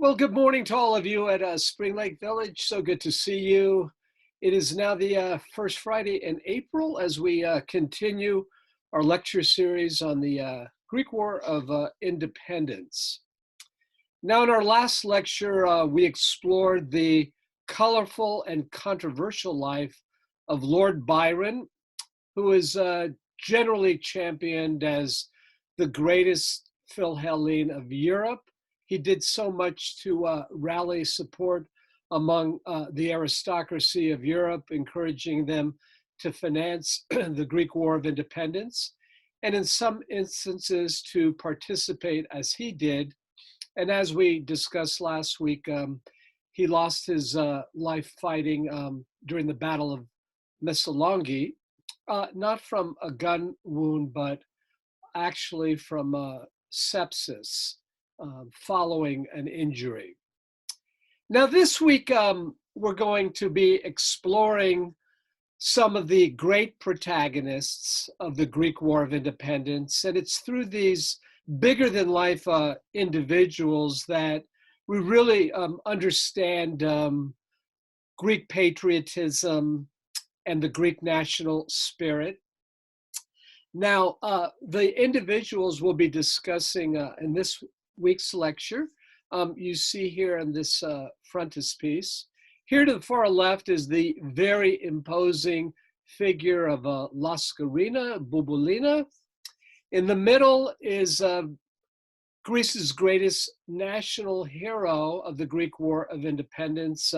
Well, good morning to all of you at Spring Lake Village. So good to see you. It is now the first Friday in April as we continue our lecture series on the Greek War of Independence. Now, in our last lecture, we explored the colorful and controversial life of Lord Byron, who is generally championed as the greatest Philhellene of Europe. He did so much to rally support among the aristocracy of Europe, encouraging them to finance the Greek War of Independence, and in some instances to participate as he did. And as we discussed last week, he lost his life fighting during the Battle of Missolonghi, not from a gun wound, but actually from sepsis following an injury. Now, this week, we're going to be exploring some of the great protagonists of the Greek War of Independence, and it's through these bigger than life individuals that we really understand Greek patriotism and the Greek national spirit. Now, the individuals we'll be discussing in this week's lecture, you see here in this frontispiece. Here to the far left is the very imposing figure of Laskarina Bouboulina. In the middle is Greece's greatest national hero of the Greek War of Independence,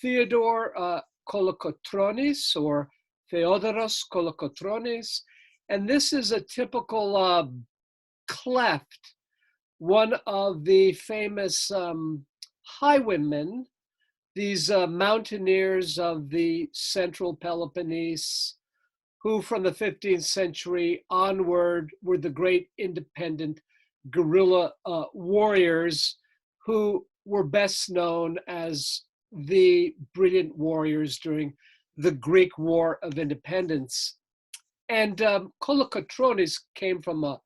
Theodore Kolokotronis, or Theodoros Kolokotronis. And this is a typical cleft, one of the famous highwaymen, these mountaineers of the central Peloponnese, who from the 15th century onward were the great independent guerrilla warriors who were best known as the brilliant warriors during the Greek War of Independence. And Kolokotronis came from a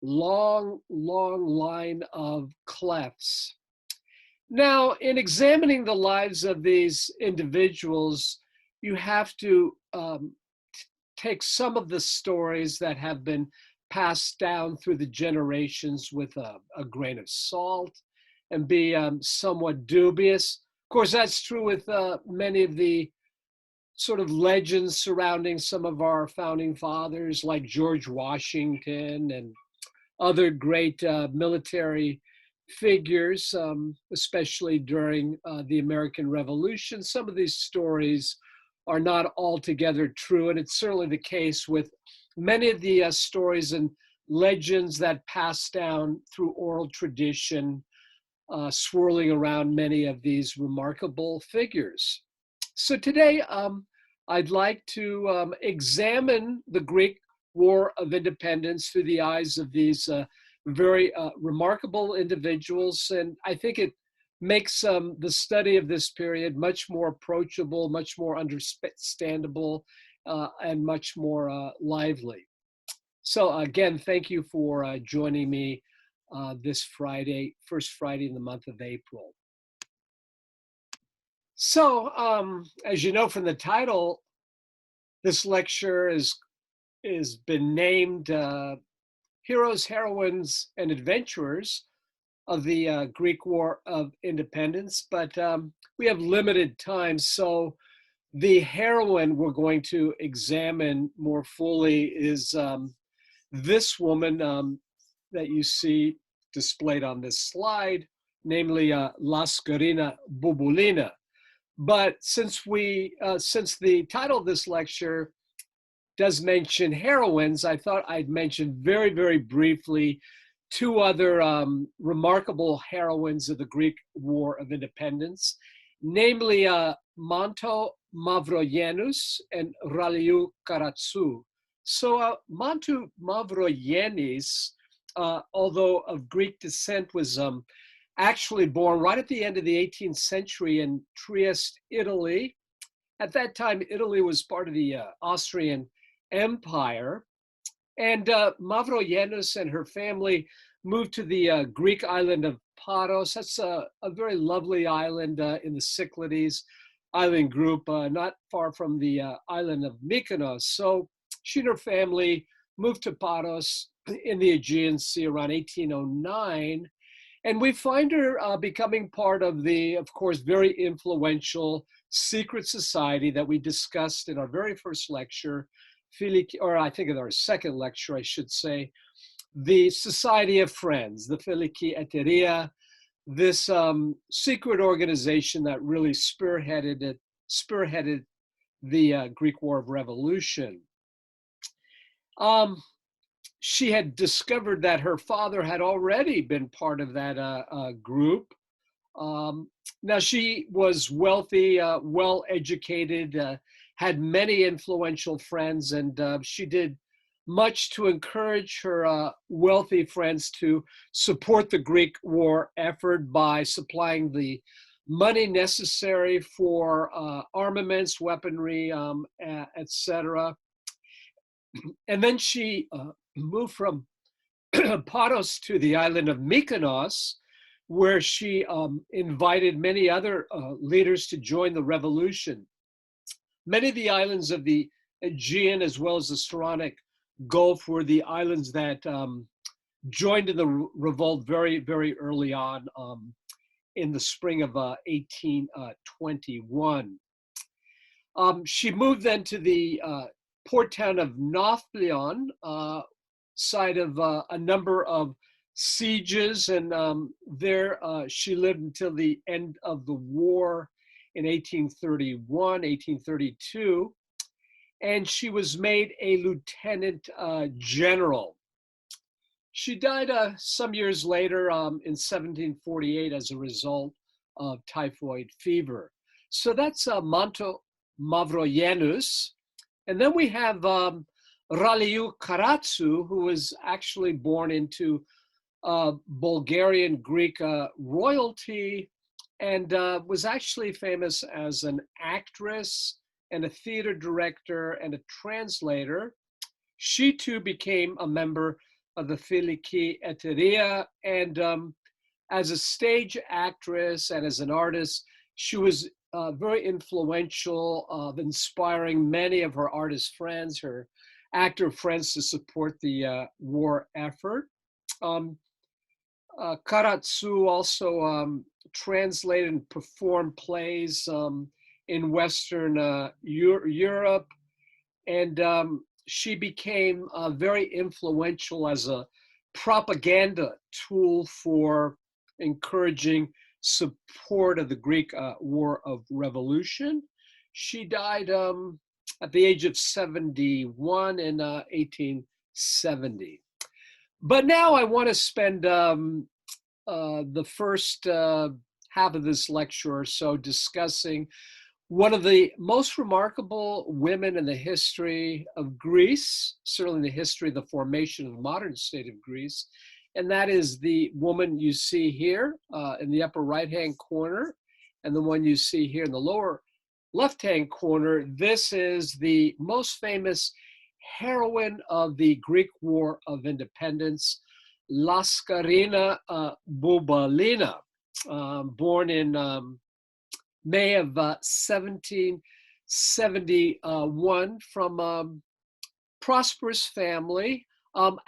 long line of clefts. Now, in examining the lives of these individuals, you have to take some of the stories that have been passed down through the generations with a grain of salt and be somewhat dubious. Of course, that's true with many of the sort of legends surrounding some of our founding fathers like George Washington and other great military figures, especially during the American Revolution. Some of these stories are not altogether true, and it's certainly the case with many of the stories and legends that pass down through oral tradition, swirling around many of these remarkable figures. So today, I'd like to examine the Greek War of Independence through the eyes of these very remarkable individuals. And I think it makes the study of this period much more approachable, much more understandable, and much more lively. So again, thank you for joining me this Friday, first Friday in the month of April. So, as you know from the title, this lecture is been named Heroes, Heroines, and Adventurers of the Greek War of Independence, but we have limited time, so the heroine we're going to examine more fully is this woman that you see displayed on this slide, namely Laskarina Bouboulina. But since the title of this lecture does mention heroines, I thought I'd mention very, very briefly two other remarkable heroines of the Greek War of Independence, namely Manto Mavroyiannis and Raliou Karatsou. So Manto Mavroyiannis, although of Greek descent, was actually born right at the end of the 18th century in Trieste, Italy. At that time, Italy was part of the Austrian Empire. And Mavroyiannis and her family moved to the Greek island of Paros. That's a very lovely island in the Cyclades island group, not far from the island of Mykonos. So she and her family moved to Paros in the Aegean Sea around 1809. And we find her becoming part of the, of course, very influential secret society that we discussed in our very first lecture, or I think in our second lecture, I should say, the Society of Friends, the Filiki Eteria, this secret organization that really spearheaded the Greek War of Revolution. She had discovered that her father had already been part of that group. Now she was wealthy, well-educated, had many influential friends, and she did much to encourage her wealthy friends to support the Greek war effort by supplying the money necessary for armaments, weaponry, etc. And then she moved from Paros to the island of Mykonos, where she invited many other leaders to join the revolution. Many of the islands of the Aegean, as well as the Saronic Gulf, were the islands that joined in the revolt very, very early on in the spring of 1821. She moved then to the port town of Nafplion, site of a number of sieges, and there she lived until the end of the war in 1831, 1832, and she was made a lieutenant general. She died some years later in 1748 as a result of typhoid fever. So that's Manto Mavroyiannis. And then we have Raliu Karatsu, who was actually born into Bulgarian Greek royalty and was actually famous as an actress and a theater director and a translator. She too became a member of the Filiki Eteria, and as a stage actress and as an artist, she was very influential of inspiring many of her artist friends, her actor friends, to support the war effort. Karatsu also translated and performed plays in Western Europe, and she became very influential as a propaganda tool for encouraging support of the Greek War of Revolution. She died at the age of 71 in 1870. But now I want to spend the first half of this lecture or so discussing one of the most remarkable women in the history of Greece, certainly in the history of the formation of the modern state of Greece, and that is the woman you see here in the upper right-hand corner, and the one you see here in the lower left-hand corner. This is the most famous heroine of the Greek War of Independence, Laskarina Bouboulina, born in May of 1771 from a prosperous family.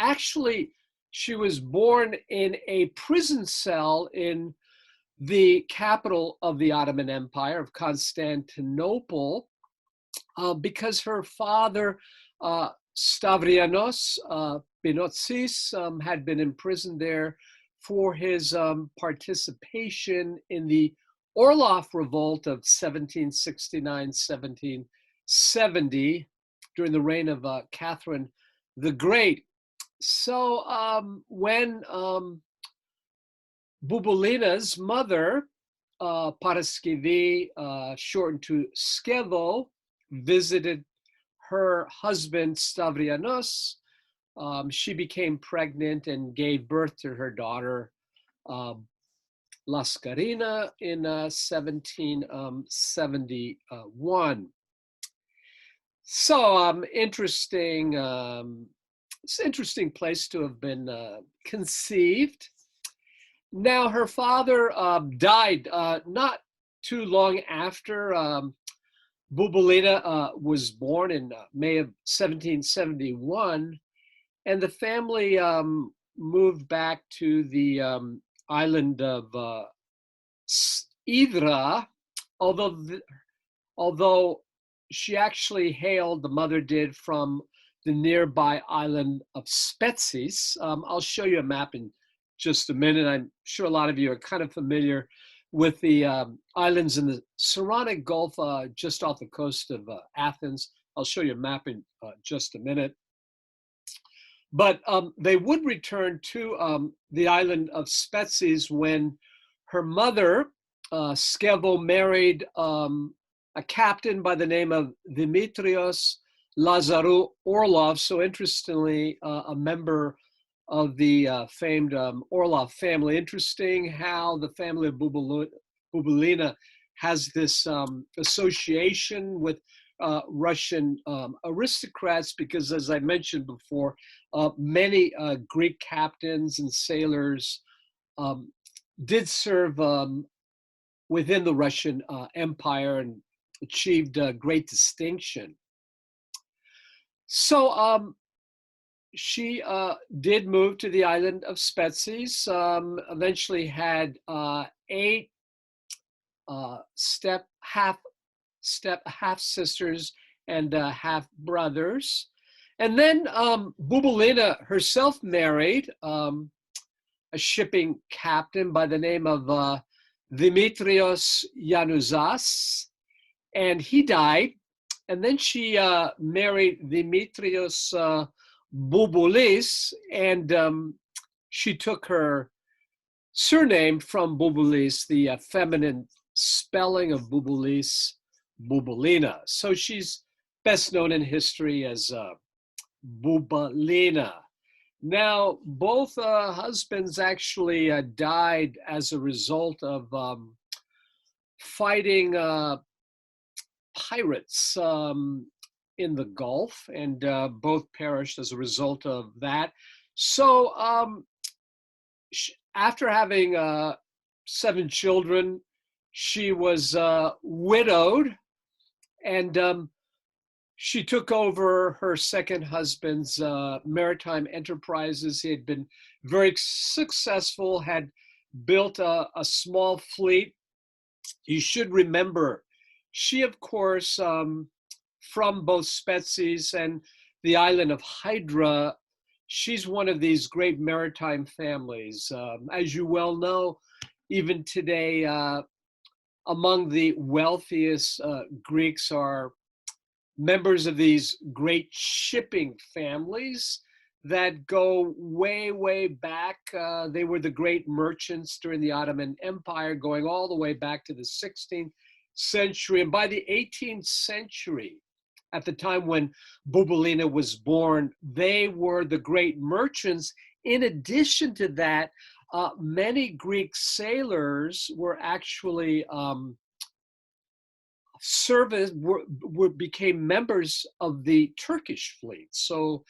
Actually, she was born in a prison cell in the capital of the Ottoman Empire of Constantinople because her father, Stavrianos Binotssis, had been imprisoned there for his participation in the Orlov Revolt of 1769-1770 during the reign of Catherine the Great. So when Bouboulina's mother, Paraskivi, shortened to Skevo, visited her husband Stavrianos, she became pregnant and gave birth to her daughter Laskarina in 1771. So interesting. It's an interesting place to have been conceived. Now, her father died not too long after Bubulina was born in May of 1771, and the family moved back to the island of Idra, although although she actually hailed, the mother did, from the nearby island of Spetses. I'll show you a map in just a minute. I'm sure a lot of you are kind of familiar with the islands in the Saronic Gulf just off the coast of Athens. I'll show you a map in just a minute. But they would return to the island of Spetses when her mother, Skevo, married a captain by the name of Dimitrios Lazarou Orlov. So interestingly, a member of the famed Orlov family. Interesting how the family of Bubulina has this association with Russian aristocrats, because, as I mentioned before, many Greek captains and sailors did serve within the Russian Empire and achieved great distinction. So she did move to the island of Spetses, eventually had 8 half sisters and half brothers. And then Bubulina herself married a shipping captain by the name of Dimitrios Yanouzas, and he died. And then she married Dimitrios Boubulis, and she took her surname from Boubulis, the feminine spelling of Boubulis, Bubulina. So she's best known in history as Bubulina. Now, both husbands actually died as a result of fighting pirates in the Gulf, and both perished as a result of that. So after having 7 children, she was widowed, and she took over her second husband's maritime enterprises. He had been very successful, had built a small fleet. You should remember, she, of course, from both Spetses and the island of Hydra, she's one of these great maritime families. As you well know, even today, among the wealthiest Greeks are members of these great shipping families that go way, way back. They were the great merchants during the Ottoman Empire, going all the way back to the 16th century. And by the 18th century, at the time when Bubulina was born, they were the great merchants. In addition to that, many Greek sailors were actually became members of the Turkish fleet. So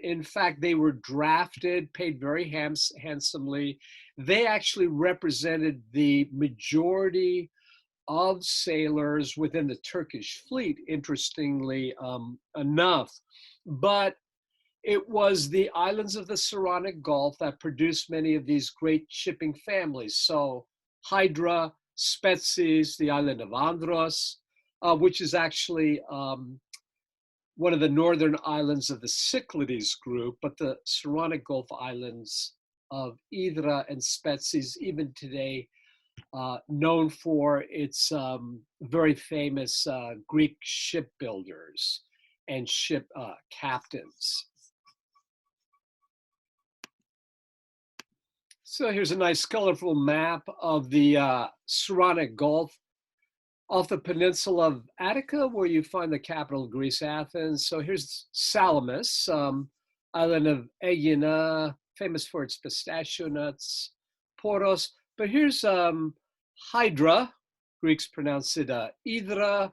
in fact, they were drafted, paid very handsomely. They actually represented the majority of sailors within the Turkish fleet, interestingly enough. But it was the islands of the Saronic Gulf that produced many of these great shipping families. So Hydra, Spetses, the island of Andros, which is actually one of the northern islands of the Cyclades group, but the Saronic Gulf islands of Idra and Spetses, even today, known for its very famous Greek shipbuilders and ship captains. So here's a nice colorful map of the Saronic Gulf off the peninsula of Attica, where you find the capital of Greece, Athens. So here's Salamis, island of Aegina, famous for its pistachio nuts, Poros. But here's Hydra, Greeks pronounce it Idra,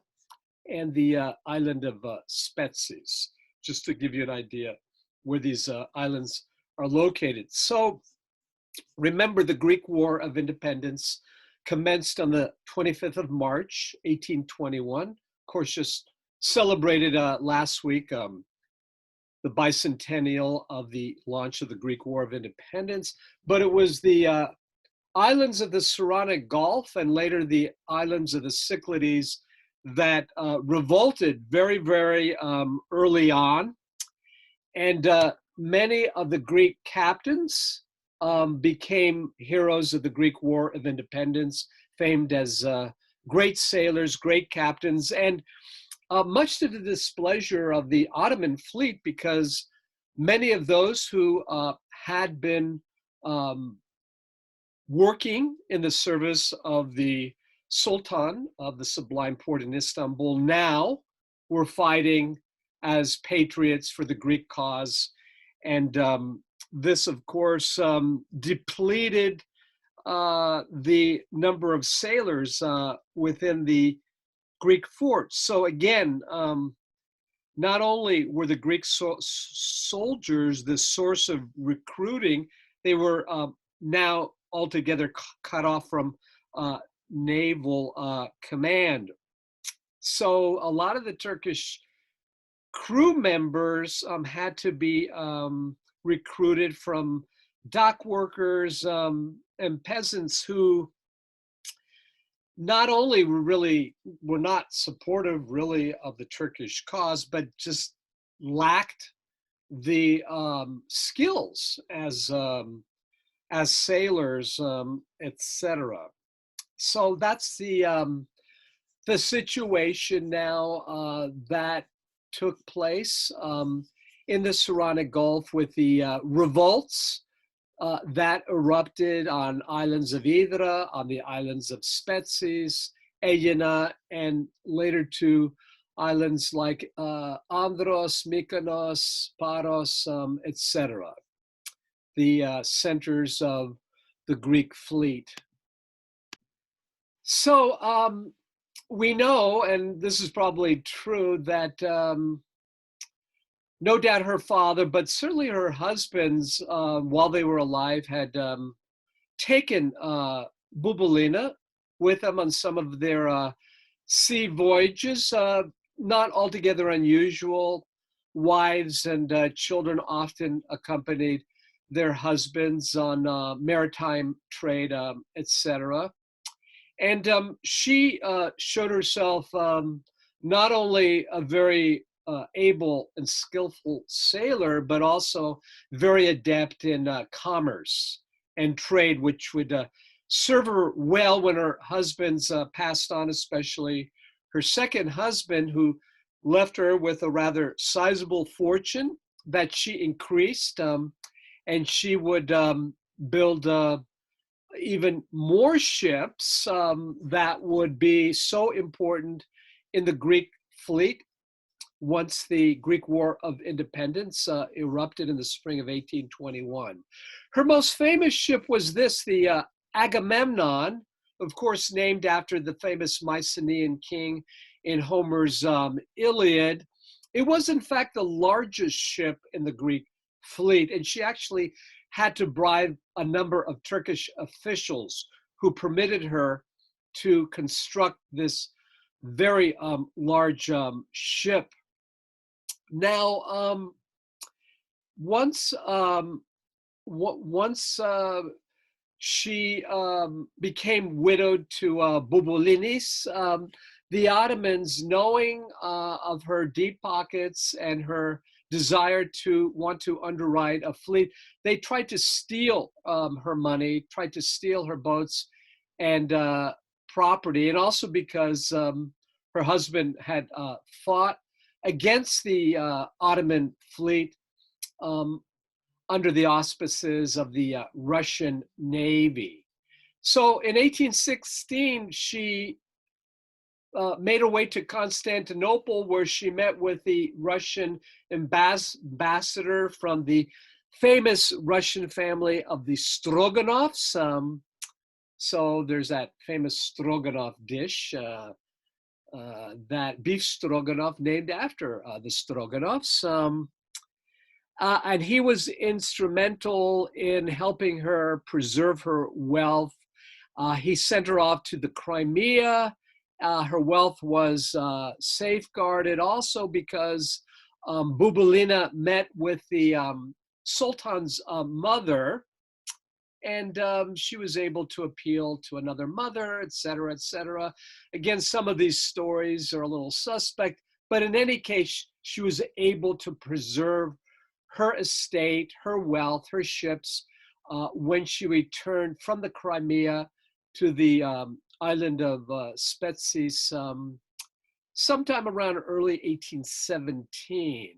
and the island of Spetses, just to give you an idea where these islands are located. So Remember, the Greek War of Independence commenced on the 25th of March, 1821. Of course, just celebrated last week, the bicentennial of the launch of the Greek War of Independence. But it was the islands of the Saronic Gulf and later the islands of the Cyclades that revolted very, very early on. And many of the Greek captains became heroes of the Greek War of Independence, famed as great sailors, great captains, and much to the displeasure of the Ottoman fleet, because many of those who had been working in the service of the Sultan of the Sublime Porte in Istanbul now were fighting as patriots for the Greek cause. And this, of course, depleted the number of sailors within the Greek forts. So again, not only were the Greek soldiers the source of recruiting, they were now altogether cut off from naval command. So a lot of the Turkish crew members had to be recruited from dock workers and peasants who not only were not supportive really of the Turkish cause, but just lacked the skills as sailors, etc. So that's the situation now that took place in the Saronic Gulf with the revolts that erupted on islands of Hydra, on the islands of Spetses, Aegina, and later to islands like Andros, Mykonos, Paros, etc. The centers of the Greek fleet. So we know, and this is probably true, that no doubt her father, but certainly her husbands, while they were alive, had taken Bubulina with them on some of their sea voyages. Not altogether unusual. Wives and children often accompanied their husbands on maritime trade, etc. And she showed herself not only a very able and skillful sailor, but also very adept in commerce and trade, which would serve her well when her husbands passed on, especially her second husband, who left her with a rather sizable fortune that she increased, and she would build even more ships that would be so important in the Greek fleet once the Greek War of Independence erupted in the spring of 1821. Her most famous ship was this, the Agamemnon, of course named after the famous Mycenaean king in Homer's Iliad. It was in fact the largest ship in the Greek fleet, and she actually had to bribe a number of Turkish officials who permitted her to construct this very large ship. Now, once she became widowed to Bubulinis, the Ottomans, knowing of her deep pockets and her desire to want to underwrite a fleet, they tried to steal her money, tried to steal her boats and property, and also because her husband had fought against the Ottoman fleet under the auspices of the Russian Navy. So in 1816, she made her way to Constantinople, where she met with the Russian ambassador from the famous Russian family of the Stroganovs. So there's that famous Stroganoff dish, that beef stroganoff named after the Stroganovs. And he was instrumental in helping her preserve her wealth. He sent her off to the Crimea. Her wealth was safeguarded also because Bubulina met with the Sultan's mother, and she was able to appeal to another mother, et cetera, et cetera. Again, some of these stories are a little suspect, but in any case, she was able to preserve her estate, her wealth, her ships when she returned from the Crimea to the island of Spetses sometime around early 1817.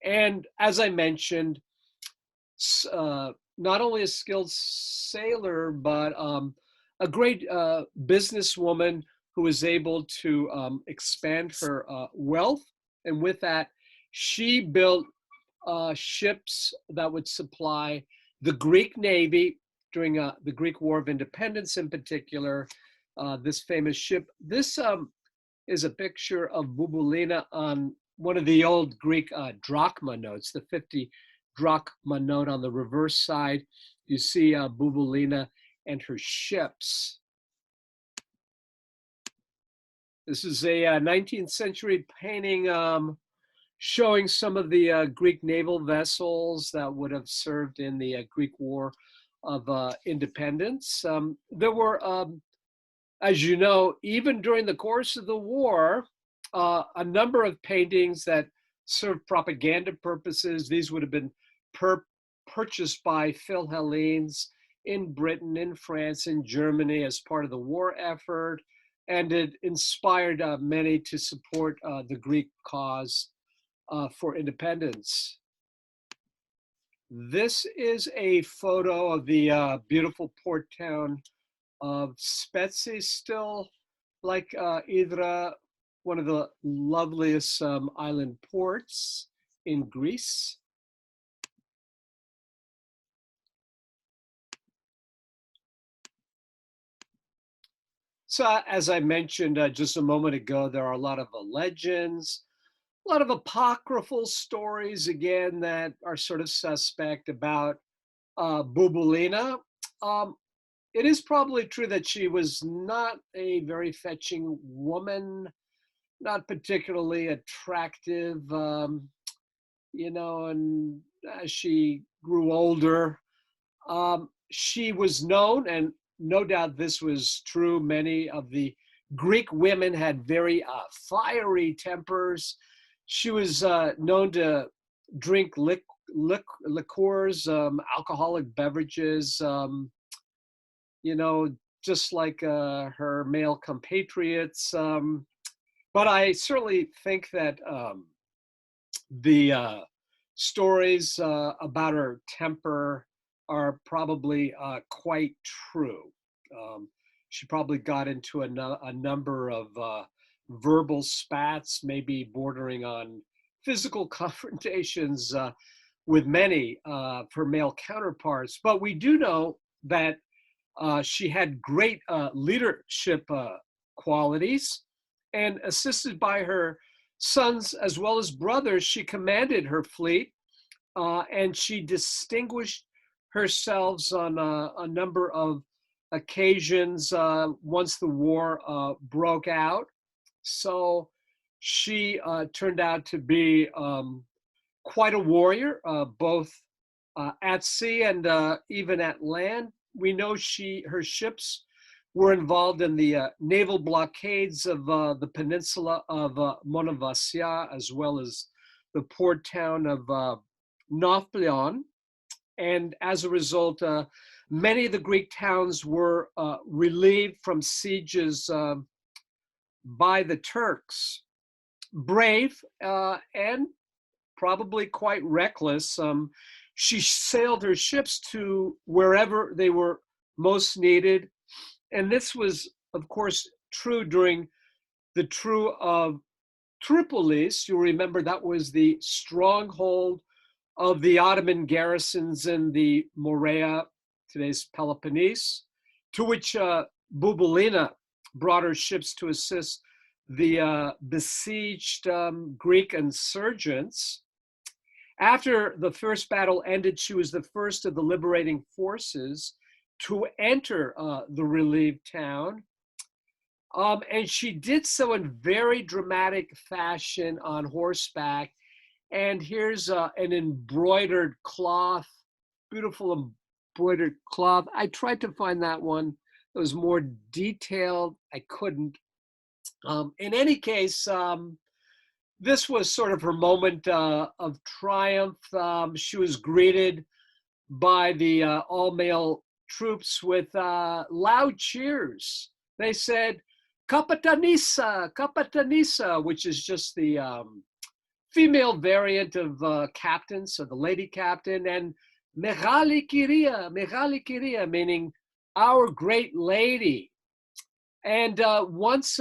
And as I mentioned, not only a skilled sailor, but a great businesswoman who was able to expand her wealth. And with that, she built ships that would supply the Greek Navy during the Greek War of Independence in particular. This famous ship. This is a picture of Bubulina on one of the old Greek drachma notes, the 50 drachma note on the reverse side. You see Bubulina and her ships. This is a 19th century painting showing some of the Greek naval vessels that would have served in the Greek War of Independence. There were, as you know, even during the course of the war, a number of paintings that served propaganda purposes. These would have been purchased by Philhellenes in Britain, in France, in Germany as part of the war effort, and it inspired many to support the Greek cause for independence. This is a photo of the beautiful port town of Spetses, still like Hydra, one of the loveliest island ports in Greece. So as I mentioned just a moment ago, there are a lot of legends, a lot of apocryphal stories, again, that are sort of suspect about Bubulina. It is probably true that she was not a very fetching woman, not particularly attractive, and as she grew older, she was known, and no doubt this was true, many of the Greek women had very fiery tempers. She was known to drink liqueurs, alcoholic beverages, just like her male compatriots. But I certainly think that the stories about her temper are probably quite true. She probably got into a number of verbal spats, maybe bordering on physical confrontations with many of her male counterparts. But we do know that she had great leadership qualities, and assisted by her sons as well as brothers, she commanded her fleet, and she distinguished herself on a number of occasions once the war broke out. So she turned out to be quite a warrior, both at sea and even at land. We know her ships were involved in the naval blockades of the peninsula of Monovasia, as well as the port town of Nafplion. And as a result, many of the Greek towns were relieved from sieges by the Turks. Brave and probably quite reckless, she sailed her ships to wherever they were most needed. And this was, of course, true during the Truce of Tripolis. You'll remember that was the stronghold of the Ottoman garrisons in the Morea, today's Peloponnese, to which Bubulina brought her ships to assist the besieged Greek insurgents. After the first battle ended, she was the first of the liberating forces to enter the relieved town. And she did so in very dramatic fashion on horseback. And here's an embroidered cloth, beautiful embroidered cloth. I tried to find that one that was more detailed. I couldn't. In any case, this was sort of her moment of triumph. She was greeted by the all-male troops with loud cheers. They said, Capitanisa, Capitanisa, which is just the female variant of captain, so the lady captain, and Megali Kiria, meaning our great lady. And once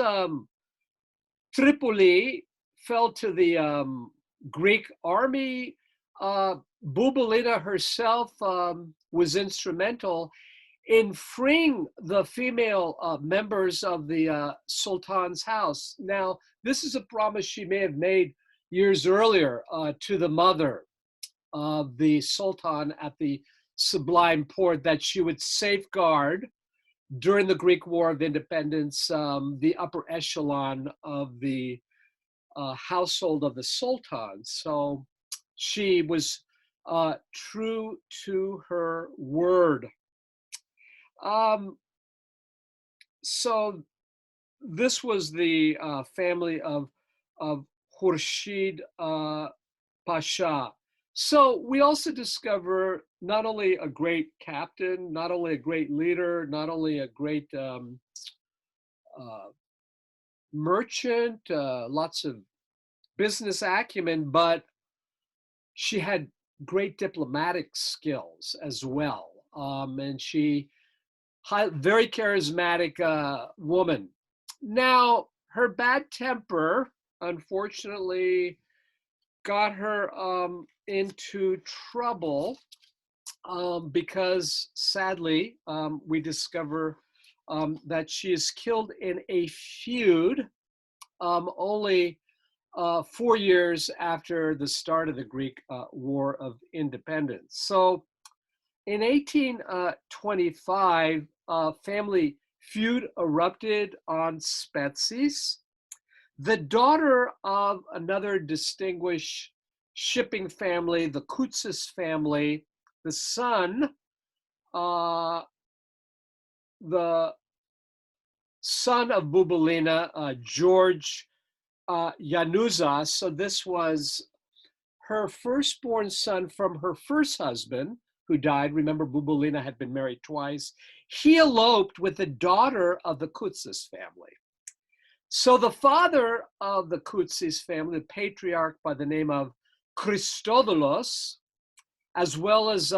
Tripoli fell to the Greek army, Bouboulina herself was instrumental in freeing the female members of the Sultan's house. Now, this is a promise she may have made years earlier to the mother of the Sultan at the Sublime Porte, that she would safeguard during the Greek War of Independence the upper echelon of the household of the Sultan. So she was true to her word. So this was the family of Khurshid Pasha. So we also discover not only a great captain, not only a great leader, not only a great merchant, lots of business acumen, but she had great diplomatic skills as well. And she, very charismatic woman. Now, her bad temper, unfortunately, got her into trouble because sadly, we discover that she is killed in a feud only 4 years after the start of the Greek War of Independence. So in 1825, a family feud erupted on Spetses. The daughter of another distinguished shipping family, the Koutsis family, the son, the son of Bouboulina, George Yanouzas. So this was her firstborn son from her first husband, who died. Remember, Bouboulina had been married twice. He eloped with the daughter of the Koutsis family. So the father of the Koutsis family, the patriarch by the name of Christodoulos, as well as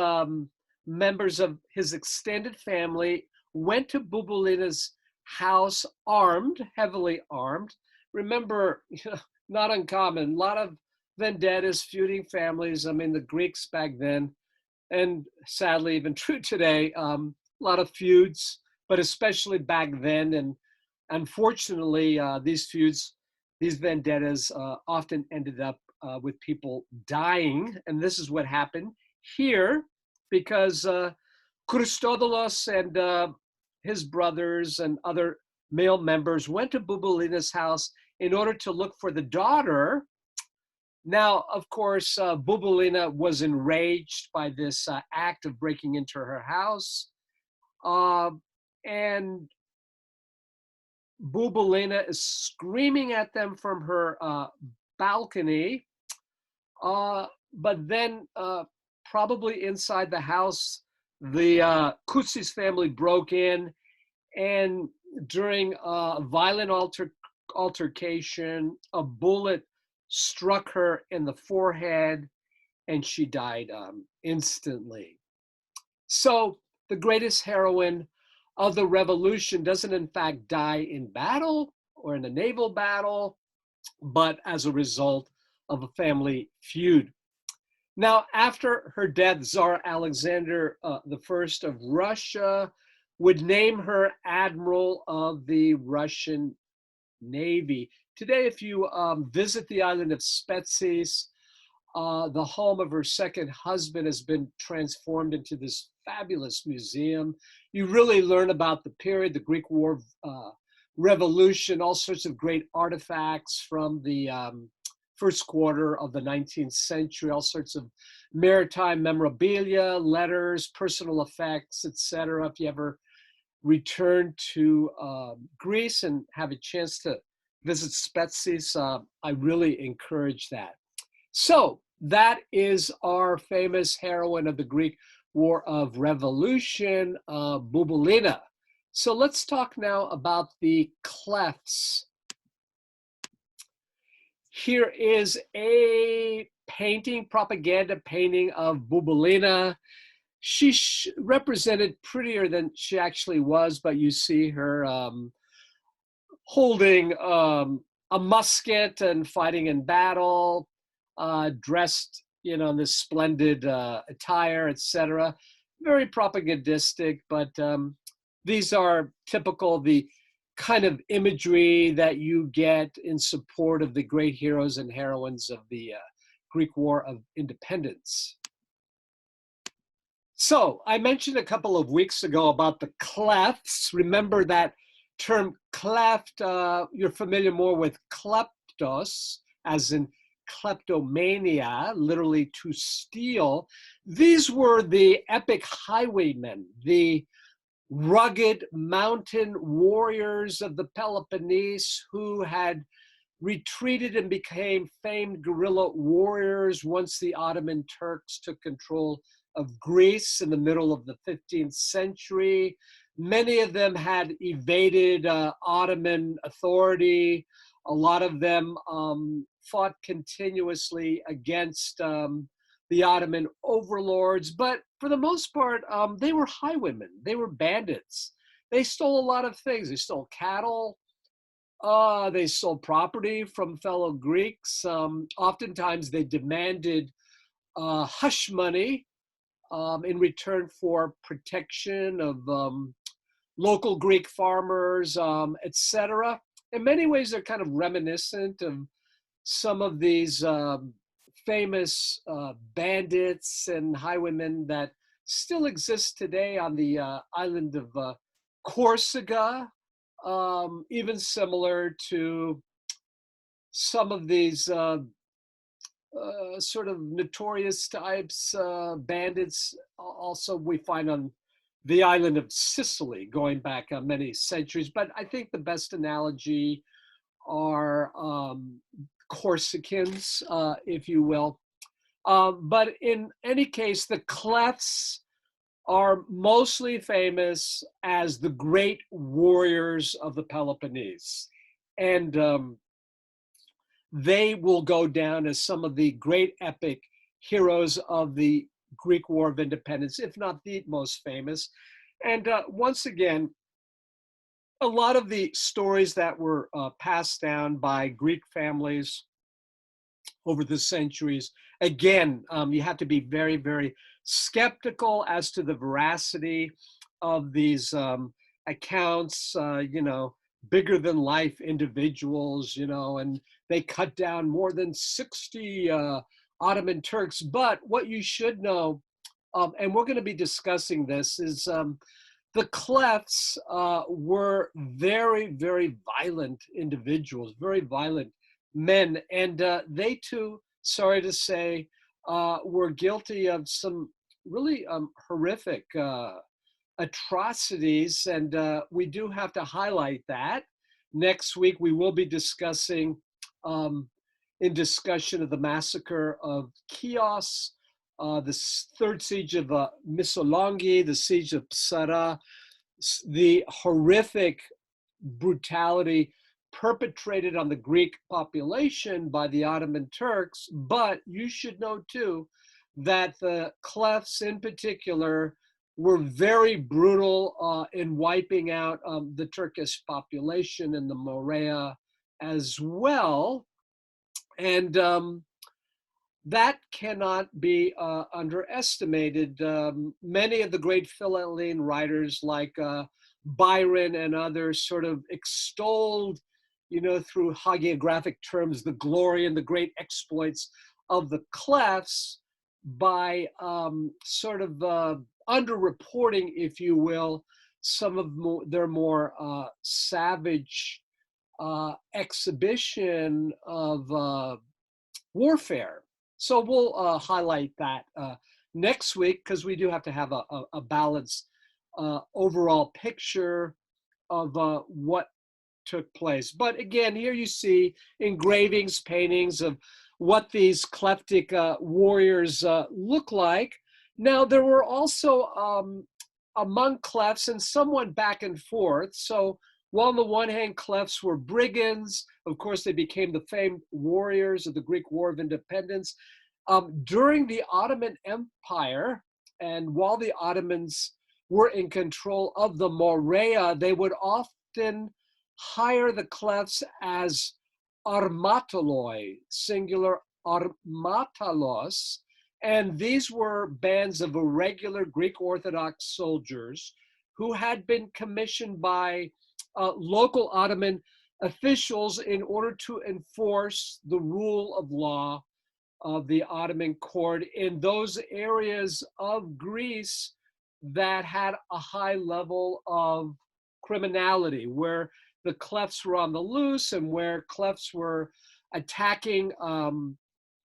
members of his extended family, went to Bouboulina's house armed, heavily armed. Remember, not uncommon, a lot of vendettas, feuding families. I mean, the Greeks back then, and sadly even true today, a lot of feuds, but especially back then. And unfortunately, these feuds, these vendettas often ended up with people dying. And this is what happened here, because Christodoulos and his brothers and other male members went to Bouboulina's house in order to look for the daughter. Now, of course, Bouboulina was enraged by this act of breaking into her house. And Bouboulina is screaming at them from her balcony. But then probably inside the house, the Koutsis family broke in, and during a violent altercation, a bullet struck her in the forehead, and she died instantly. So the greatest heroine of the revolution doesn't in fact die in battle or in a naval battle, but as a result of a family feud. Now, after her death, Tsar Alexander I of Russia would name her admiral of the Russian Navy. Today, if you visit the island of Spetses, The home of her second husband has been transformed into this fabulous museum. You really learn about the period, the Greek War Revolution, all sorts of great artifacts from the first quarter of the 19th century, all sorts of maritime memorabilia, letters, personal effects, etc. If you ever return to Greece and have a chance to visit Spetses, I really encourage that. So that is our famous heroine of the Greek War of Revolution, Bouboulina. So let's talk now about the clefts. Here is a painting, propaganda painting of Bouboulina. She represented prettier than she actually was, but you see her holding a musket and fighting in battle, dressed, in this splendid attire, etc. Very propagandistic, but these are typical, the kind of imagery that you get in support of the great heroes and heroines of the Greek War of Independence. So I mentioned a couple of weeks ago about the clefts. Remember that term cleft, you're familiar more with kleptos, as in kleptomania, literally to steal. These were the epic highwaymen, the rugged mountain warriors of the Peloponnese who had retreated and became famed guerrilla warriors once the Ottoman Turks took control of Greece in the middle of the 15th century. Many of them had evaded Ottoman authority. A lot of them fought continuously against the Ottoman overlords, but for the most part, they were highwaymen. They were bandits. They stole a lot of things. They stole cattle. They stole property from fellow Greeks. Oftentimes, they demanded hush money in return for protection of local Greek farmers, etc. In many ways, they're kind of reminiscent of some of these famous bandits and highwaymen that still exist today on the island of Corsica, even similar to some of these sort of notorious types, bandits also we find on the island of Sicily going back many centuries. But I think the best analogy are Corsicans, if you will. But in any case, the clefts are mostly famous as the great warriors of the Peloponnese. And they will go down as some of the great epic heroes of the Greek War of Independence, if not the most famous. And once again, a lot of the stories that were passed down by Greek families over the centuries, again, you have to be very, very skeptical as to the veracity of these accounts, bigger than life individuals, and they cut down more than 60 Ottoman Turks. But what you should know, and we're going to be discussing this, is the clefts were very, very violent individuals, very violent men. And they too, sorry to say, were guilty of some really horrific atrocities. And we do have to highlight that. Next week, we will be discussing, in discussion of the massacre of Chios, the third siege of Missolonghi, the siege of Psara, the horrific brutality perpetrated on the Greek population by the Ottoman Turks. But you should know too that the clefts in particular were very brutal in wiping out the Turkish population in the Morea as well. And that cannot be underestimated. Many of the great Philhellene writers like Byron and others sort of extolled, through hagiographic terms, the glory and the great exploits of the clefts by sort of underreporting, if you will, some of their more savage exhibition of warfare. So we'll highlight that next week, because we do have to have a balanced overall picture of what took place. But again, here you see engravings, paintings of what these kleptic warriors look like. Now, there were also among clefts, and some went back and forth. So while on the one hand, clefts were brigands, of course, they became the famed warriors of the Greek War of Independence. During the Ottoman Empire, and while the Ottomans were in control of the Morea, they would often hire the clefts as armatoloi, singular armatalos, and these were bands of irregular Greek Orthodox soldiers who had been commissioned by local Ottoman officials in order to enforce the rule of law of the Ottoman court in those areas of Greece that had a high level of criminality, where the clefts were on the loose and where clefts were attacking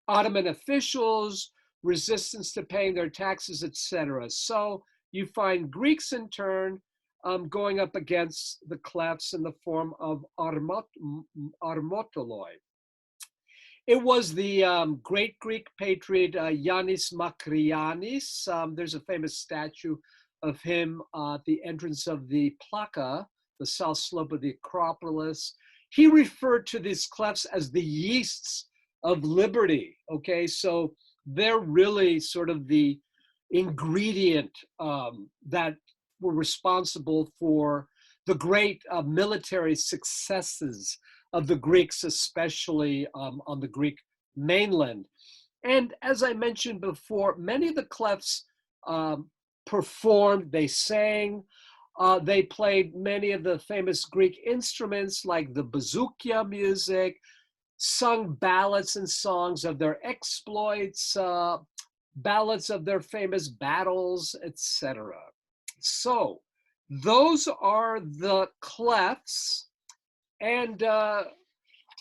Ottoman officials, resistance to paying their taxes, etc. So you find Greeks in turn going up against the clefts in the form of armatoloi. It was the great Greek patriot Yanis Makrianis. There's a famous statue of him at the entrance of the Plaka, the south slope of the Acropolis. He referred to these clefts as the yeasts of liberty. Okay, so they're really sort of the ingredient that were responsible for the great military successes of the Greeks, especially on the Greek mainland. And as I mentioned before, many of the clefts performed, they sang, they played many of the famous Greek instruments like the bouzoukia music, sung ballads and songs of their exploits, ballads of their famous battles, etc. So those are the clefts, and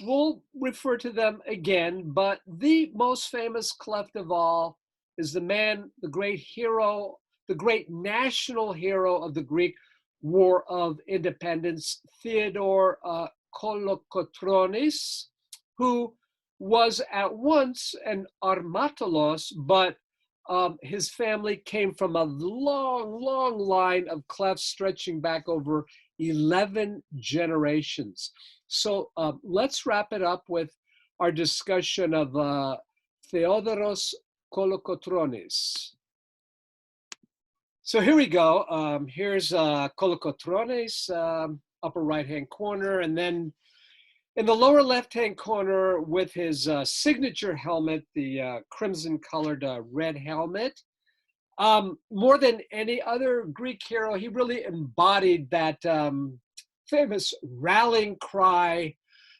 we'll refer to them again, but the most famous cleft of all is the man, the great hero, the great national hero of the Greek War of Independence, Theodore Kolokotronis, who was at once an armatalos, but his family came from a long, long line of clefts stretching back over 11 generations. So let's wrap it up with our discussion of Theodoros Kolokotronis. So here we go. Here's Kolokotronis, upper right-hand corner, and then in the lower left-hand corner with his signature helmet, the crimson-colored red helmet. More than any other Greek hero, he really embodied that famous rallying cry,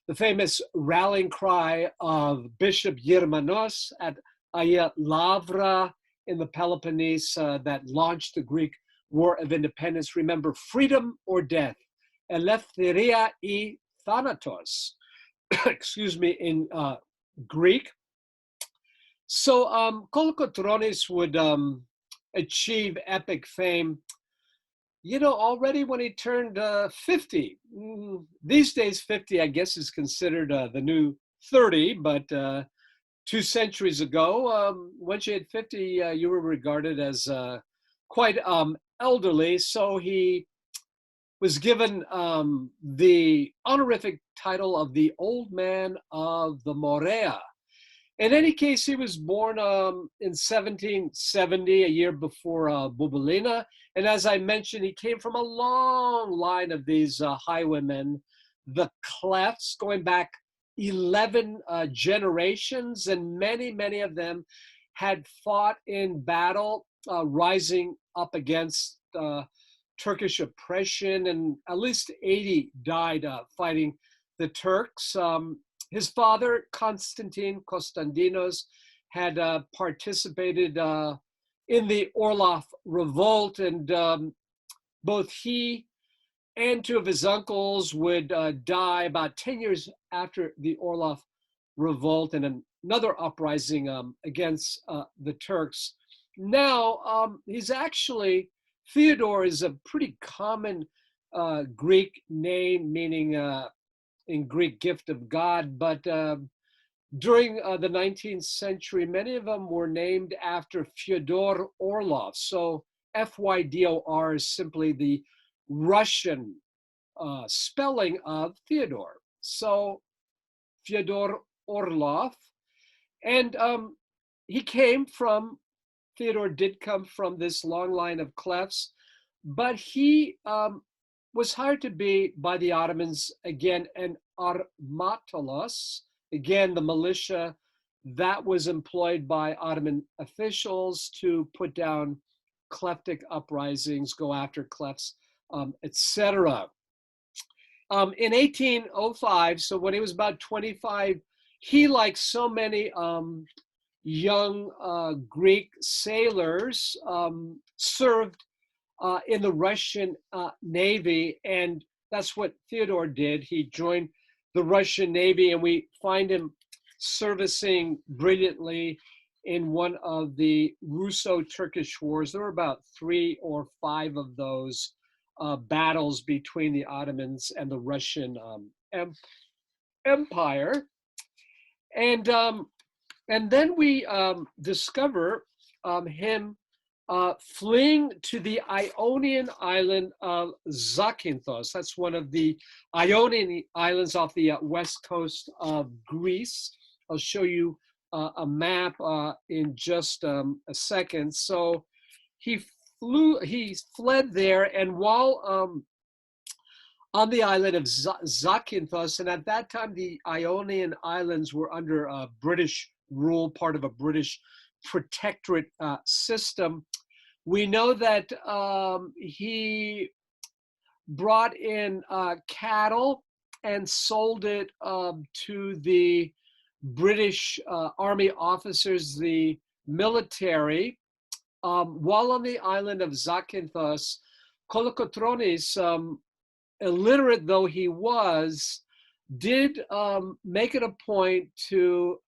the famous rallying cry of Bishop Germanos at Aya Lavra in the Peloponnese that launched the Greek War of Independence. Remember, freedom or death, eleftheria I thanatos, excuse me, in Greek. So Kolokotronis would achieve epic fame, you know, already when he turned 50. These days, 50, I guess, is considered the new 30, but 2 centuries ago, once you hit 50, you were regarded as quite elderly. So he was given the honorific title of the Old Man of the Morea. In any case, he was born in 1770, a year before Bouboulina. And as I mentioned, he came from a long line of these highwaymen, the clefts, going back 11 generations, and many, many of them had fought in battle, rising up against Turkish oppression, and at least 80 died fighting the Turks. His father, Constantine Konstantinos, had participated in the Orloff Revolt, and both he and two of his uncles would die about 10 years after the Orloff Revolt and another uprising against the Turks. Now, he's actually, Theodore is a pretty common Greek name, meaning in Greek, gift of God, but during the 19th century, many of them were named after Fyodor Orlov. So Fyodor is simply the Russian spelling of Theodore. So Fyodor Orlov. And Theodore did come from this long line of Clefs, but he was hired to be by the Ottomans, again, an armatalos, again, the militia that was employed by Ottoman officials to put down Cleftic uprisings, go after Clefs, etc. In 1805, so when he was about 25, he, like so many young Greek sailors, served in the Russian Navy, and that's what Theodore did. He joined the Russian Navy, and we find him servicing brilliantly in one of the Russo-Turkish wars. There were about 3 or 5 of those battles between the Ottomans and the Russian Empire. And then we discover him fleeing to the Ionian island of Zakynthos. That's one of the Ionian islands off the west coast of Greece. I'll show you a map in just a second. So he fled there, and while on the island of Zakynthos, and at that time the Ionian Islands were under British rule, part of a British protectorate system. We know that he brought in cattle and sold it to the British army officers, the military. While on the island of Zakynthos, Kolokotronis, illiterate though he was, did make it a point to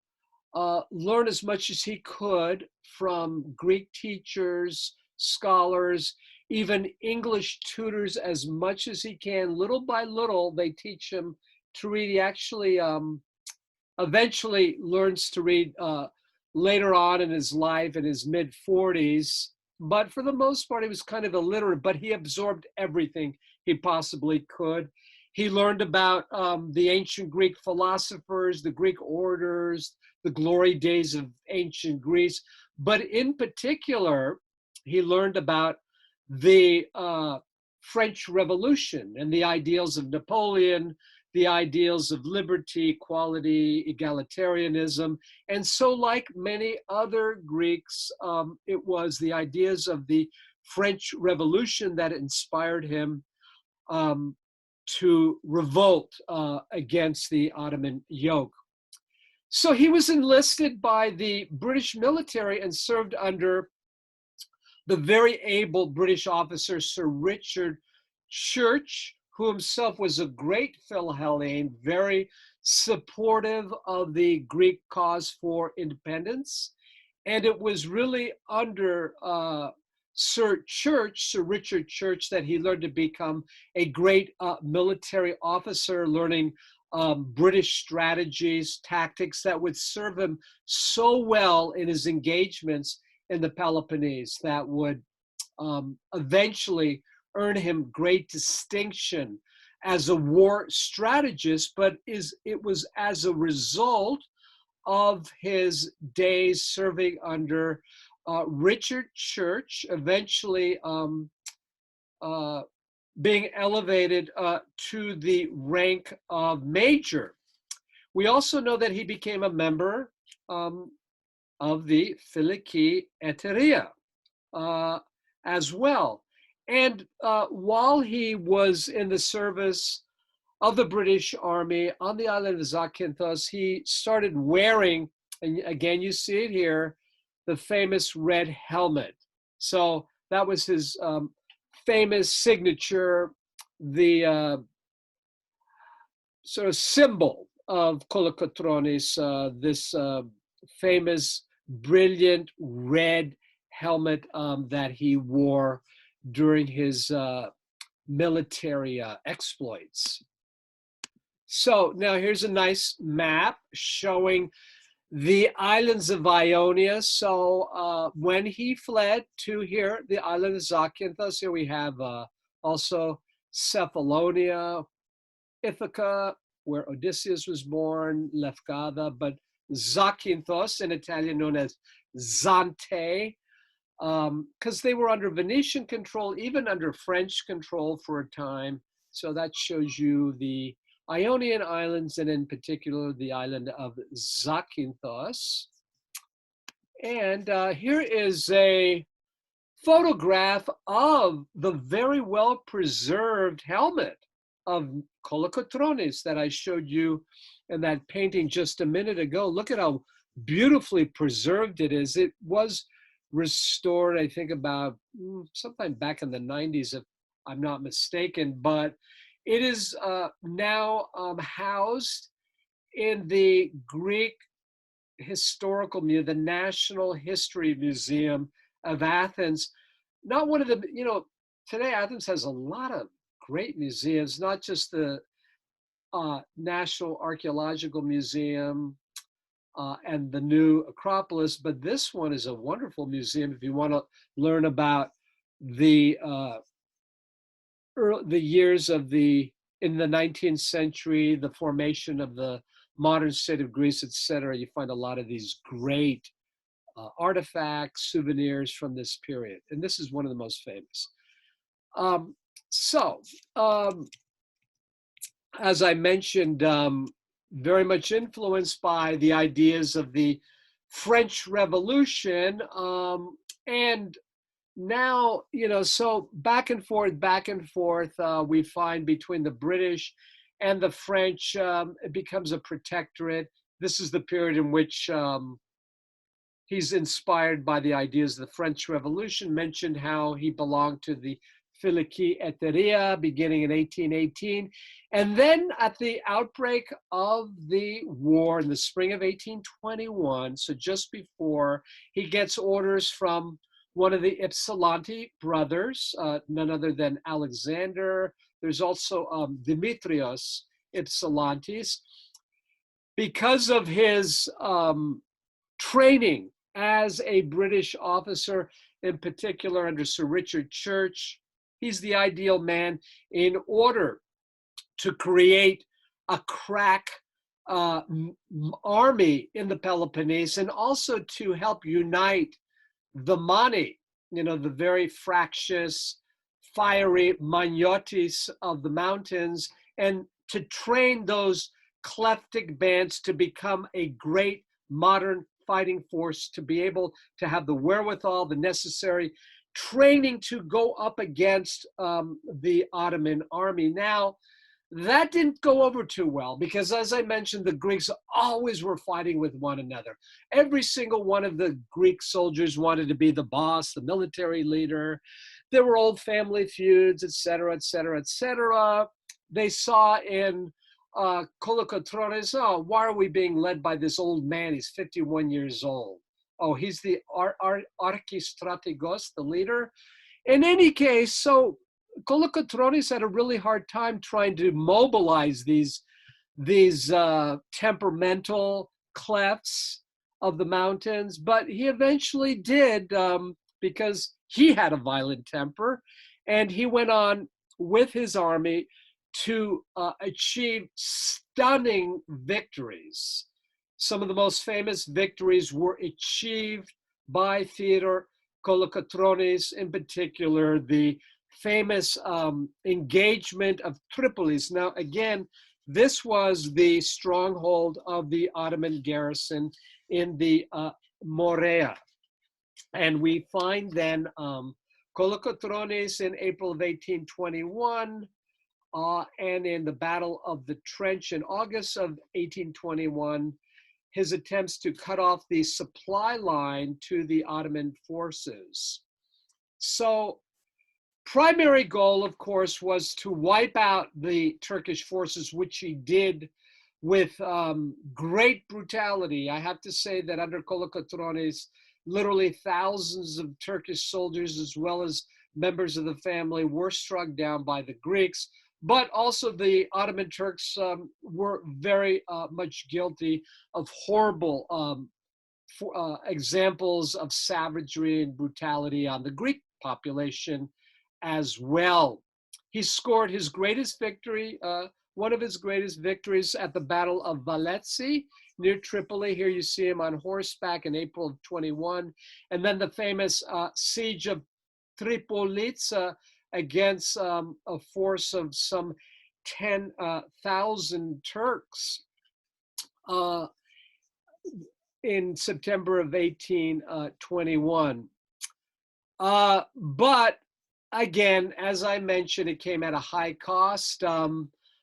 learn as much as he could from Greek teachers, scholars, even English tutors, as much as he can. Little by little, they teach him to read. He actually eventually learns to read later on in his life, in his mid-40s. But for the most part, he was kind of illiterate, but he absorbed everything he possibly could. He learned about the ancient Greek philosophers, the Greek orators, the glory days of ancient Greece. But in particular, he learned about the French Revolution and the ideals of Napoleon, the ideals of liberty, equality, egalitarianism. And so, like many other Greeks, it was the ideas of the French Revolution that inspired him to revolt against the Ottoman yoke. So he was enlisted by the British military and served under the very able British officer, Sir Richard Church, who himself was a great Philhellene, very supportive of the Greek cause for independence. And it was really under Sir Richard Church, that he learned to become a great military officer, learning British strategies, tactics that would serve him so well in his engagements in the Peloponnese, that would eventually earn him great distinction as a war strategist. But it was as a result of his days serving under Richard Church, eventually being elevated to the rank of major. We also know that he became a member of the Philiki Eteria as well. And while he was in the service of the British Army on the island of Zakynthos, he started wearing And again, you see it here, the famous red helmet. So that was his famous signature, the sort of symbol of Kolokotronis, this famous, brilliant red helmet that he wore during his military exploits. So now here's a nice map showing the islands of Ionia. So when he fled to here, the island of Zakynthos, here we have also Cephalonia, Ithaca, where Odysseus was born, Lefkada, but Zakynthos, in Italian known as Zante, because they were under Venetian control, even under French control for a time. So that shows you the Ionian Islands, and in particular, the island of Zakynthos. And here is a photograph of the very well preserved helmet of Kolokotronis that I showed you in that painting just a minute ago. Look at how beautifully preserved it is. It was restored, I think, about sometime back in the 90s, if I'm not mistaken, but it is now housed in the Greek Historical Museum, the National History Museum of Athens. Not one of the, today Athens has a lot of great museums, not just the National Archaeological Museum and the new Acropolis, but this one is a wonderful museum if you want to learn about the years of in the 19th century, the formation of the modern state of Greece, etc. You find a lot of these great artifacts, souvenirs from this period. And this is one of the most famous. As I mentioned, very much influenced by the ideas of the French Revolution. And now, so back and forth, we find between the British and the French, it becomes a protectorate. This is the period in which he's inspired by the ideas of the French Revolution, mentioned how he belonged to the Philiki Eteria beginning in 1818. And then at the outbreak of the war in the spring of 1821, so just before, he gets orders from one of the Ypsilanti brothers, none other than Alexander. There's also Demetrios Ypsilantis. Because of his training as a British officer, in particular under Sir Richard Church, he's the ideal man in order to create a crack army in the Peloponnese, and also to help unite the Mani, the very fractious, fiery Maniotis of the mountains, and to train those kleptic bands to become a great modern fighting force, to be able to have the wherewithal, the necessary training to go up against the Ottoman army. Now, that didn't go over too well because, as I mentioned, the Greeks always were fighting with one another. Every single one of the Greek soldiers wanted to be the boss, the military leader. There were old family feuds, et cetera, et cetera, et cetera. They saw in Kolokotronis, oh, why are we being led by this old man? He's 51 years old. Oh, he's the Archistrategos, the leader. In any case, so Kolokotronis had a really hard time trying to mobilize these temperamental clefts of the mountains, but he eventually did because he had a violent temper, and he went on with his army to achieve stunning victories. Some of the most famous victories were achieved by Theodore Kolokotronis, in particular the famous engagement of Tripolis. Now, again, this was the stronghold of the Ottoman garrison in the Morea. And we find then Kolokotronis in April of 1821, and in the Battle of the Trench in August of 1821, his attempts to cut off the supply line to the Ottoman forces. So, primary goal, of course, was to wipe out the Turkish forces, which he did with great brutality. I have to say that under Kolokotronis, literally thousands of Turkish soldiers, as well as members of the family, were struck down by the Greeks. But also the Ottoman Turks were very much guilty of horrible examples of savagery and brutality on the Greek population as well. He scored his greatest victory, one of his greatest victories at the Battle of Valetsi near Tripoli. Here you see him on horseback in April of 21. And then the famous siege of Tripolitsa against a force of some 10,000 Turks in September of 1821. But again, as I mentioned, it came at a high cost.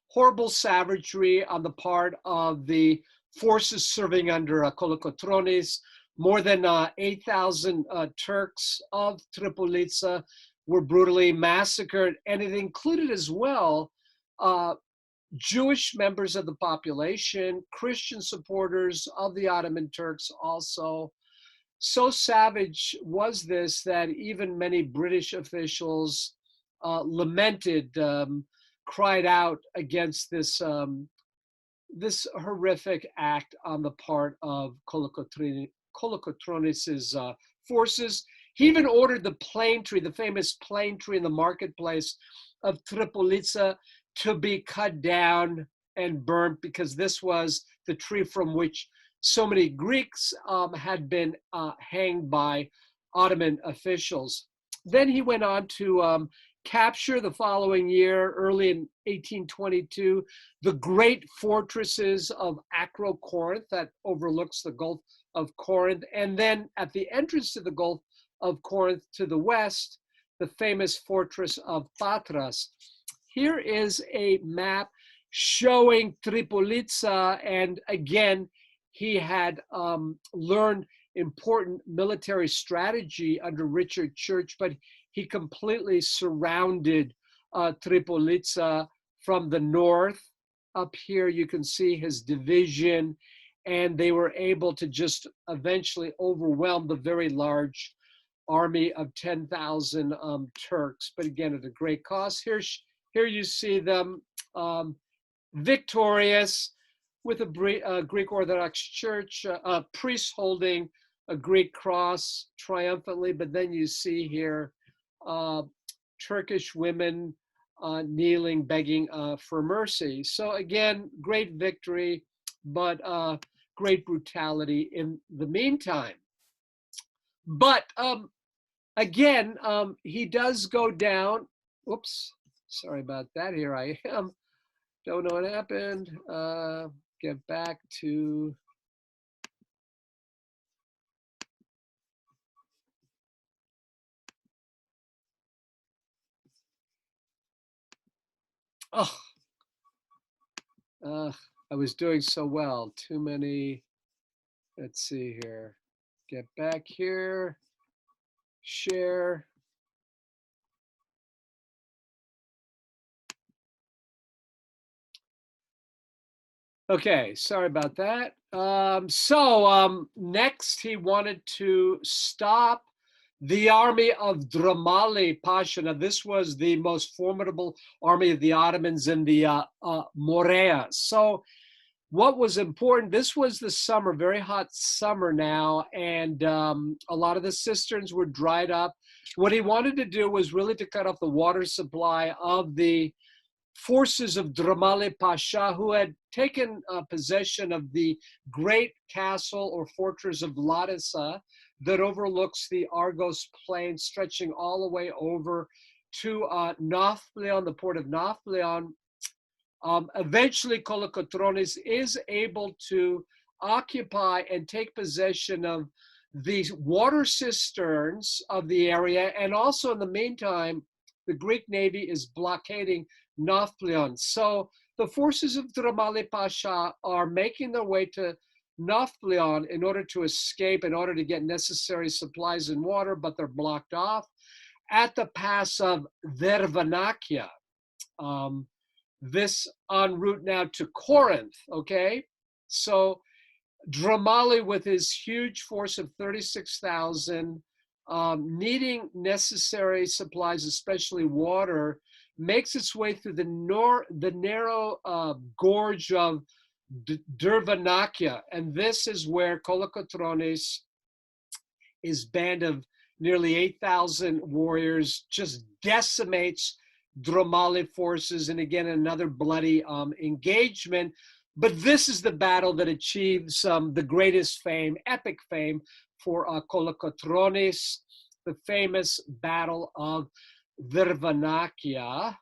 Horrible savagery on the part of the forces serving under Kolokotronis. More than 8,000 Turks of Tripolitsa were brutally massacred, and it included as well Jewish members of the population, Christian supporters of the Ottoman Turks also. So savage was this that even many British officials lamented, cried out against this this horrific act on the part of Kolokotronis's forces. He even ordered the plane tree, the famous plane tree in the marketplace of Tripolitsa, to be cut down and burnt, because this was the tree from which so many Greeks had been hanged by Ottoman officials. Then he went on to capture the following year, early in 1822, the great fortresses of Acrocorinth that overlooks the Gulf of Corinth. And then at the entrance to the Gulf of Corinth to the west, the famous fortress of Patras. Here is a map showing Tripolitsa, and again, he had learned important military strategy under Richard Church, but he completely surrounded Tripolitsa from the north. Up here, you can see his division, and they were able to just eventually overwhelm the very large army of 10,000 Turks, but again, at a great cost. Here you see them victorious with a Greek Orthodox Church, priests holding a Greek cross triumphantly, but then you see here Turkish women kneeling, begging for mercy. So again, great victory, but great brutality in the meantime. But again, he does go down. Whoops, sorry about that. Here I am. Don't know what happened. Get back to. Oh, I was doing so well. Too many. Let's see here. Get back here. Share. Okay, sorry about that. Next, he wanted to stop the army of Dramali Pasha. Now, this was the most formidable army of the Ottomans in the Morea. So what was important, this was the summer, very hot summer now, and a lot of the cisterns were dried up. What he wanted to do was really to cut off the water supply of the forces of Dramali Pasha, who had taken possession of the great castle or fortress of Larissa that overlooks the Argos plain, stretching all the way over to Nafplion, the port of Nafplion. Eventually, Kolokotronis is able to occupy and take possession of the water cisterns of the area, and also in the meantime, the Greek Navy is blockading Nafplion. So the forces of Dramali Pasha are making their way to Nafplion in order to escape, in order to get necessary supplies and water, but they're blocked off at the pass of Dervanakia. This en route now to Corinth, okay? So Dramali, with his huge force of 36,000, needing necessary supplies, especially water, makes its way through the narrow gorge of Dervanakia. And this is where Kolokotronis, his band of nearly 8,000 warriors, just decimates Dramali forces. And again, another bloody engagement. But this is the battle that achieves the greatest fame, epic fame, for Kolokotronis, the famous Battle of Dervanakia,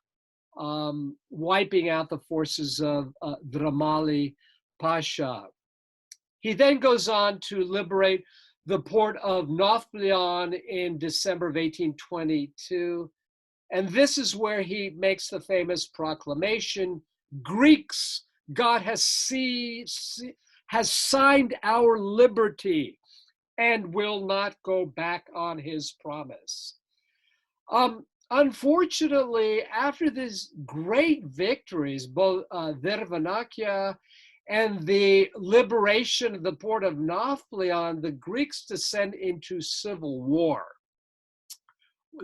wiping out the forces of Dramali Pasha. He then goes on to liberate the port of Nafplion in December of 1822. And this is where he makes the famous proclamation, Greeks, God has signed our liberty and will not go back on his promise. Unfortunately, after these great victories, both Dervanakia and the liberation of the port of Nafplion, the Greeks descend into civil war.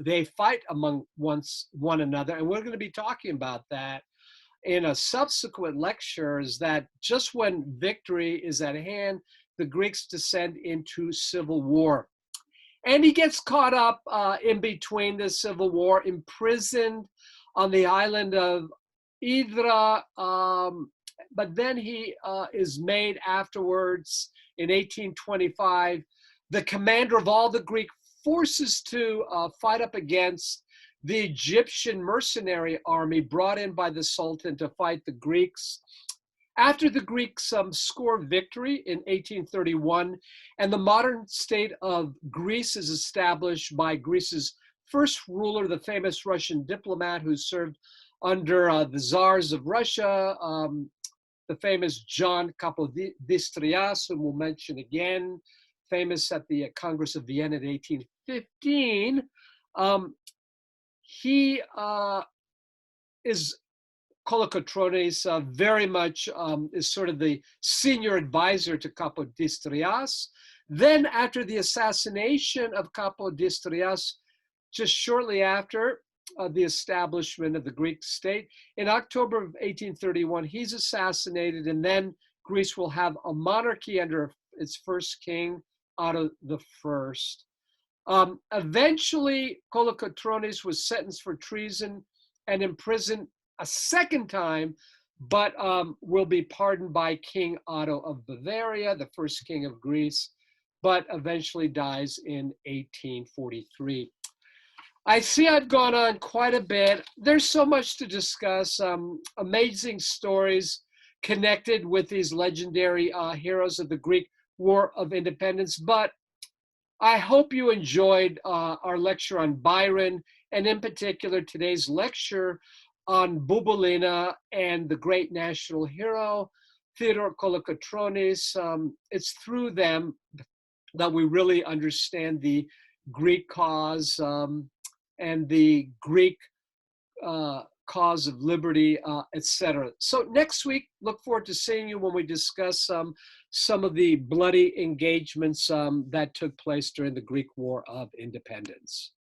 They fight among one another, and we're going to be talking about that in a subsequent lecture, is that just when victory is at hand, the Greeks descend into civil war. And he gets caught up in between the civil war, imprisoned on the island of Hydra, but then he is made afterwards in 1825 the commander of all the Greek forces to fight up against the Egyptian mercenary army brought in by the Sultan to fight the Greeks. After the Greeks score victory in 1831, and the modern state of Greece is established by Greece's first ruler, the famous Russian diplomat who served under the czars of Russia, the famous John Kapodistrias, whom we'll mention again, famous at the Congress of Vienna in 1815. He is Kolokotronis, very much is sort of the senior advisor to Kapodistrias. Then after the assassination of Kapodistrias, just shortly after the establishment of the Greek state, in October of 1831, he's assassinated, and then Greece will have a monarchy under its first king, Otto I. Eventually, Kolokotronis was sentenced for treason and imprisoned a second time, but will be pardoned by King Otto of Bavaria, the first king of Greece, but eventually dies in 1843. I see I've gone on quite a bit. There's so much to discuss, amazing stories connected with these legendary heroes of the Greek War of Independence, but I hope you enjoyed our lecture on Byron, and in particular today's lecture on Bubolina and the great national hero, Theodore Kolokotronis. It's through them that we really understand the Greek cause and the Greek cause of liberty, etc. So next week, look forward to seeing you when we discuss some of the bloody engagements that took place during the Greek War of Independence.